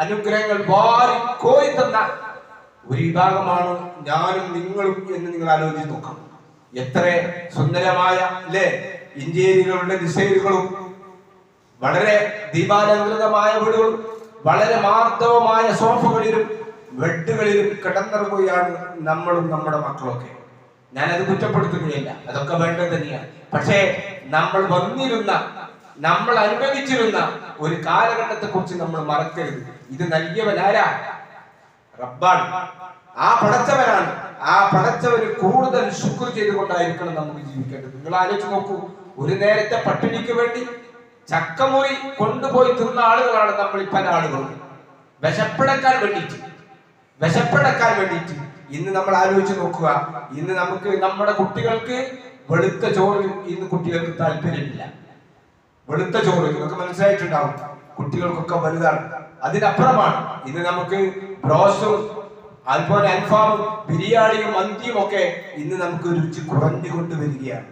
അനുഗ്രഹങ്ങൾ വാരിക്കോരി തന്ന ഒരു വിഭാഗമാണ് ഞാനും നിങ്ങളും എന്ന് നിങ്ങൾ ആലോചിച്ച് നോക്കാം. എത്ര സുന്ദരമായ അല്ലേ ഇന്റീരിയറുകളുടെ ഡിസൈനുകളും വളരെ ദീപാലങ്കൃതമായ വീടുകളും വളരെ മാർദ്ദവമായ സോഫകളിലും ബെഡുകളിലും കിടന്നിറങ്ങുകയാണ് നമ്മളും നമ്മുടെ മക്കളൊക്കെ. ഞാനത് കുറ്റപ്പെടുത്തുകയില്ല, അതൊക്കെ വേണ്ടത് തന്നെയാണ്. പക്ഷേ നമ്മൾ വന്നിരുന്ന, നമ്മൾ അനുഭവിച്ചിരുന്ന ഒരു കാലഘട്ടത്തെ കുറിച്ച് നമ്മൾ മറക്കരുത്. ഇത് നൽകിയവനാരാ? റബ്ബാണ്. ആ പടച്ചവനാണ്. ആ പടച്ചവന് കൂടുതൽ ശുക്ർ ചെയ്തുകൊണ്ടായിരിക്കണം നമുക്ക് ജീവിക്കേണ്ടത്. നിങ്ങൾ ആലോചിച്ച് നോക്കൂ, ഒരു നേരത്തെ പട്ടിണിക്ക് വേണ്ടി ചക്കമുറി കൊണ്ടുപോയി തിന്ന ആളുകളാണ് നമ്മൾ പല ആളുകളും. വിശപ്പടക്കാൻ വേണ്ടിയിട്ട് ഇന്ന് നമ്മൾ ആലോചിച്ച് നോക്കുക. ഇന്ന് നമുക്ക് നമ്മുടെ കുട്ടികൾക്ക് വെളുത്ത ചോറ് ഇന്ന് കുട്ടികൾക്ക് താല്പര്യമില്ല. വെളുത്ത ചോറ് നിങ്ങൾക്ക് മനസ്സിലായിട്ടുണ്ടാവും, കുട്ടികൾക്കൊക്കെ വലുതാണ്. അതിനപ്പുറമാണ് ഇന്ന് നമുക്ക് ബ്രോസ്റ്റും അതുപോലെ അൽഫാമും ബിരിയാണിയും മന്തിയും ഒക്കെ ഇന്ന് നമുക്ക് രുചി കുറഞ്ഞുകൊണ്ട് വരികയാണ്.